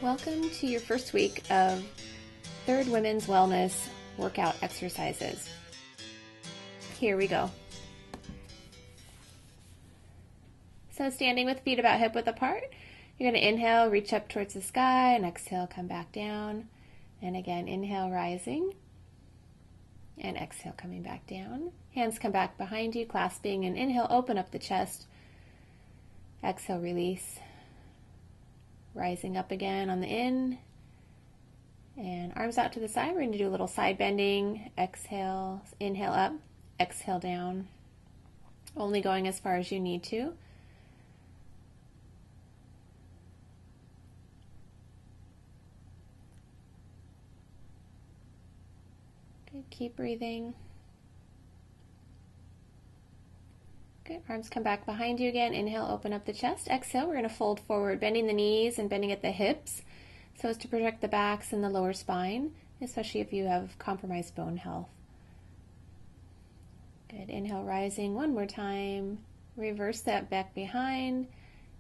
Welcome to your first week of Third Women's Wellness workout exercises. Here we go. So standing with feet about hip width apart, you're going to inhale, reach up towards the sky, and exhale, come back down. And again, inhale, rising, and exhale, coming back down. Hands come back behind you, clasping, and inhale, open up the chest. Exhale, release. Rising up again on the in, and arms out to the side. We're going to do a little side bending. Exhale, inhale up, exhale down. Only going as far as you need to. Good, keep breathing. Good, arms come back behind you again. Inhale, open up the chest. Exhale, we're going to fold forward, bending the knees and bending at the hips so as to protect the backs and the lower spine, especially if you have compromised bone health. Good, inhale, rising one more time. Reverse that back behind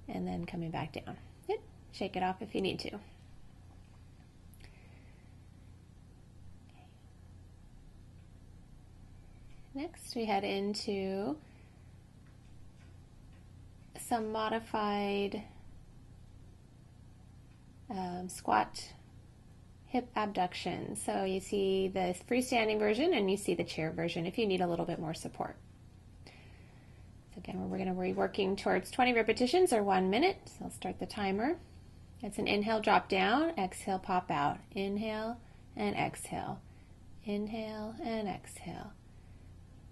and then coming back down. Good, shake it off if you need to. Next, we head into some modified squat hip abduction. So you see the freestanding version and you see the chair version if you need a little bit more support. So again, we're going to be working towards 20 repetitions or 1 minute. So I'll start the timer. It's an inhale, drop down, exhale, pop out. Inhale and exhale. Inhale and exhale.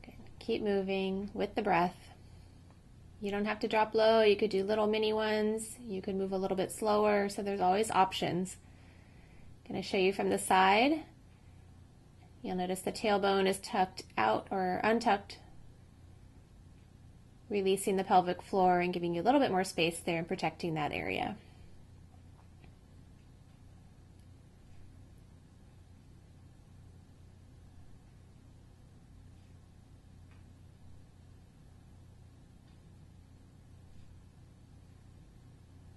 Good. Keep moving with the breath. You don't have to drop low. You could do little mini ones. You could move a little bit slower. So there's always options. I'm going to show you from the side. You'll notice the tailbone is tucked out or untucked, releasing the pelvic floor and giving you a little bit more space there and protecting that area.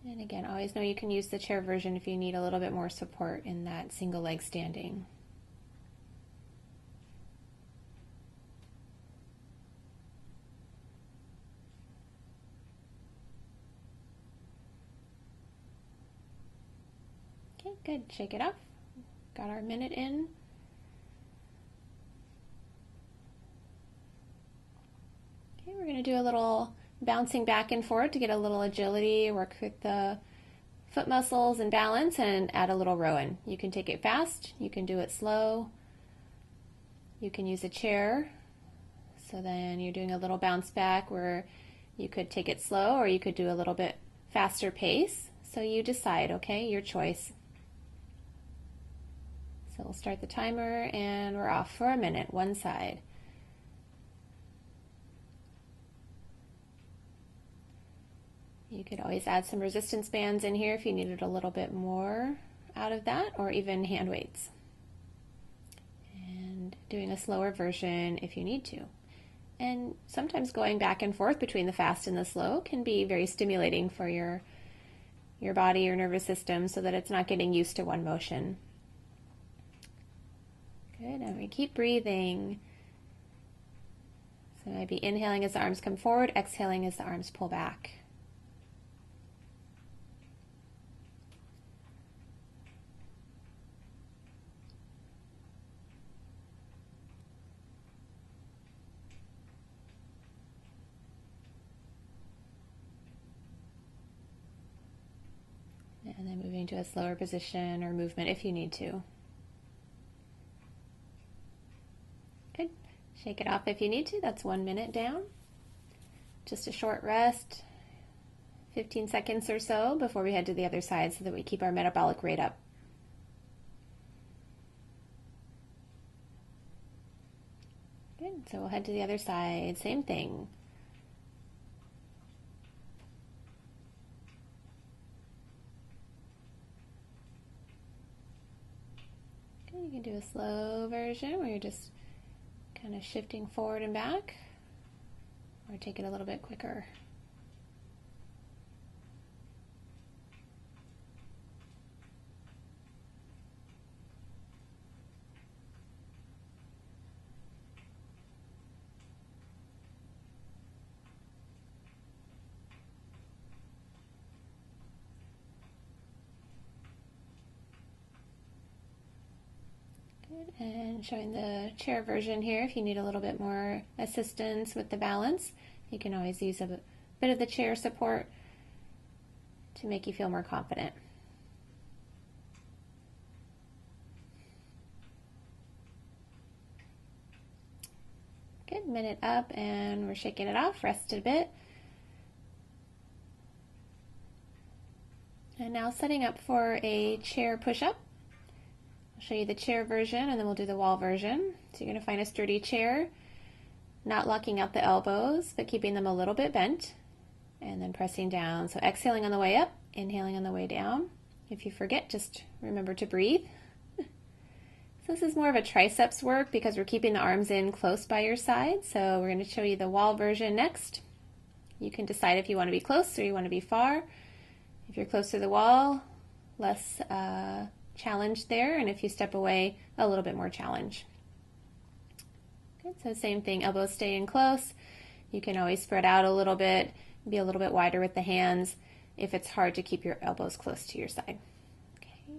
And again, always know you can use the chair version if you need a little bit more support in that single leg standing. Okay, good. Shake it off. Got our minute in. Okay, we're going to do a little bouncing back and forth to get a little agility, work with the foot muscles and balance, and add a little rowing. You can take it fast, you can do it slow, you can use a chair, so then you're doing a little bounce back where you could take it slow or you could do a little bit faster pace. So you decide, okay, your choice. So we'll start the timer and we're off for a minute, one side. You could always add some resistance bands in here if you needed a little bit more out of that, or even hand weights. And doing a slower version if you need to. And sometimes going back and forth between the fast and the slow can be very stimulating for your body, your nervous system, so that it's not getting used to one motion. Good, and we keep breathing. So maybe inhaling as the arms come forward, exhaling as the arms pull back. And then moving to a slower position or movement if you need to. Good. Shake it off if you need to. That's 1 minute down. Just a short rest, 15 seconds or so before we head to the other side so that we keep our metabolic rate up. Good. So we'll head to the other side. Same thing. You can do a slow version where you're just kind of shifting forward and back, or take it a little bit quicker. And showing the chair version here, if you need a little bit more assistance with the balance, you can always use a bit of the chair support to make you feel more confident. Good, minute up, and we're shaking it off, rested a bit. And now setting up for a chair push-up. I'll show you the chair version and then we'll do the wall version. So you're going to find a sturdy chair, not locking out the elbows, but keeping them a little bit bent, and then pressing down. So exhaling on the way up, inhaling on the way down. If you forget, just remember to breathe. So this is more of a triceps work because we're keeping the arms in close by your side. So we're going to show you the wall version next. You can decide if you want to be close or you want to be far. If you're close to the wall, less challenge there, and if you step away, a little bit more challenge. Good, so same thing, elbows stay in close. You can always spread out a little bit, be a little bit wider with the hands if it's hard to keep your elbows close to your side. Okay.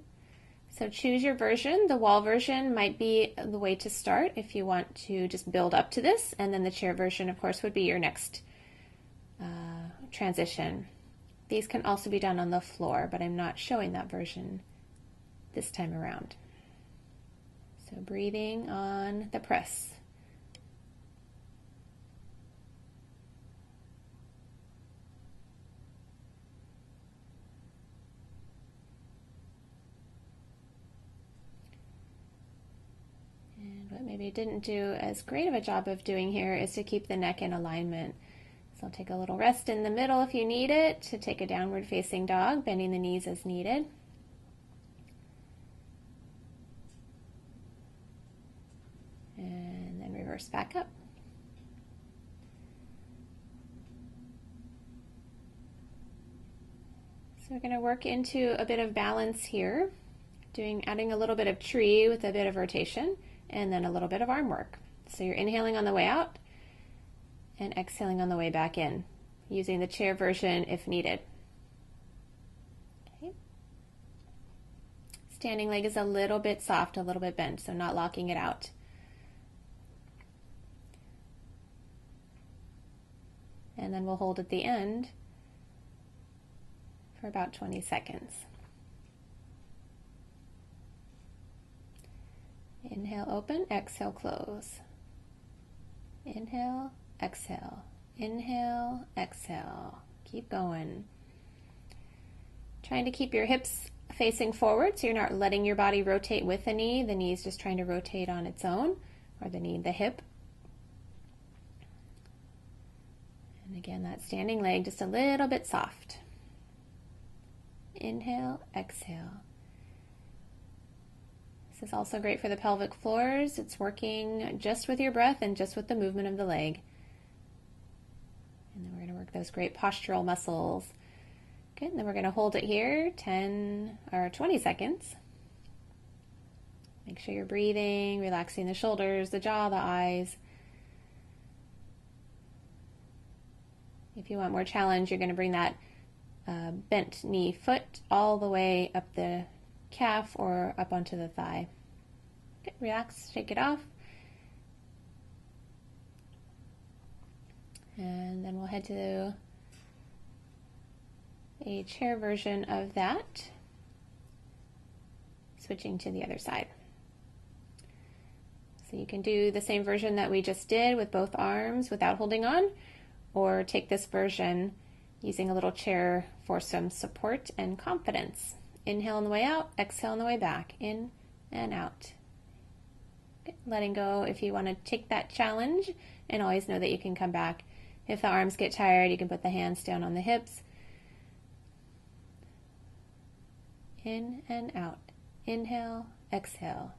So choose your version. The wall version might be the way to start if you want to just build up to this, and then the chair version, of course, would be your next transition. These can also be done on the floor, but I'm not showing that version this time around. So breathing on the press. And what maybe I didn't do as great of a job of doing here is to keep the neck in alignment. So I'll take a little rest in the middle if you need it to take a downward facing dog, bending the knees as needed. And then reverse back up. So we're going to work into a bit of balance here, adding a little bit of tree with a bit of rotation, and then a little bit of arm work. So you're inhaling on the way out and exhaling on the way back in, using the chair version if needed. Okay. Standing leg is a little bit soft, a little bit bent, so not locking it out. And then we'll hold at the end for about 20 seconds. Inhale, open, exhale, close. Inhale, exhale. Inhale, exhale. Keep going. Trying to keep your hips facing forward so you're not letting your body rotate with the knee. The knee is just trying to rotate on its own, or the hip. And again, that standing leg just a little bit soft. Inhale, exhale. This is also great for the pelvic floors. It's working just with your breath and just with the movement of the leg. And then we're going to work those great postural muscles. Good, and then we're going to hold it here 10 or 20 seconds. Make sure you're breathing, relaxing the shoulders, the jaw, the eyes. If you want more challenge, you're going to bring that bent knee foot all the way up the calf or up onto the thigh. Okay, relax, shake it off. And then we'll head to a chair version of that, switching to the other side. So you can do the same version that we just did with both arms without holding on, or take this version using a little chair for some support and confidence. Inhale on the way out, exhale on the way back, in and out. Okay, letting go if you want to take that challenge, and always know that you can come back. If the arms get tired, you can put the hands down on the hips. In and out. Inhale, exhale.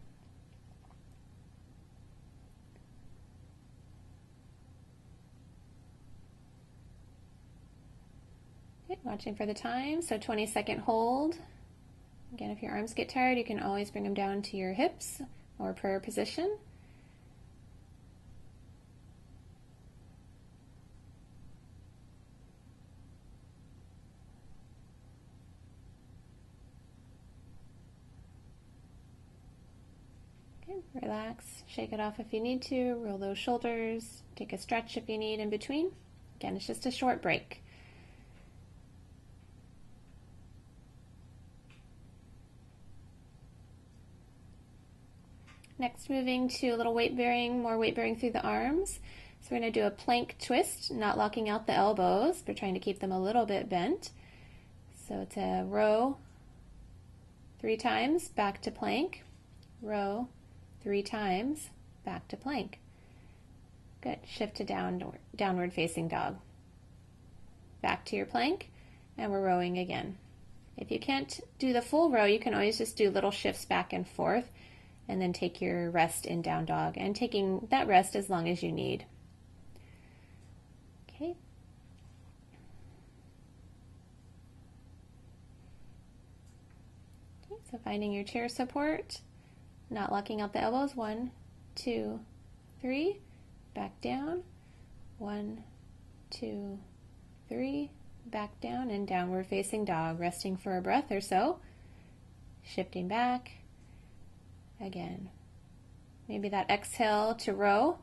Okay, watching for the time, so 20-second hold. Again, if your arms get tired, you can always bring them down to your hips or prayer position. Okay, relax, shake it off if you need to, roll those shoulders, take a stretch if you need in between. Again, it's just a short break. Next, moving to a little weight bearing, more weight bearing through the arms. So we're going to do a plank twist, not locking out the elbows, but trying to keep them a little bit bent. So it's a row 3 times, back to plank, row 3 times, back to plank. Good. Shift to downward facing dog. Back to your plank, and we're rowing again. If you can't do the full row, you can always just do little shifts back and forth, and then take your rest in down dog, and taking that rest as long as you need. Okay. Okay, so finding your chair support, not locking out the elbows. 1, 2, 3, back down. 1, 2, 3, back down, and downward facing dog, resting for a breath or so, shifting back. Again, maybe that exhale to row.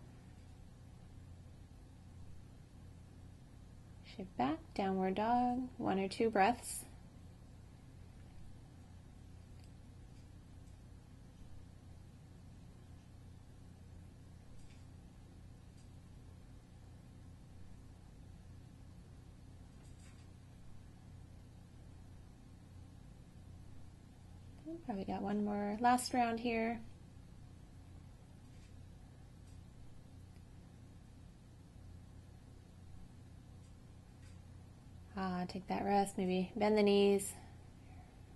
Shift back, downward dog, 1 or 2 breaths. Probably got one more last round here. Take that rest, maybe bend the knees,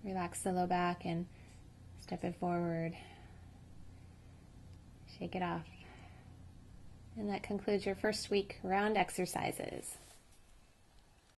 relax the low back, and step it forward. Shake it off. And that concludes your first week round exercises.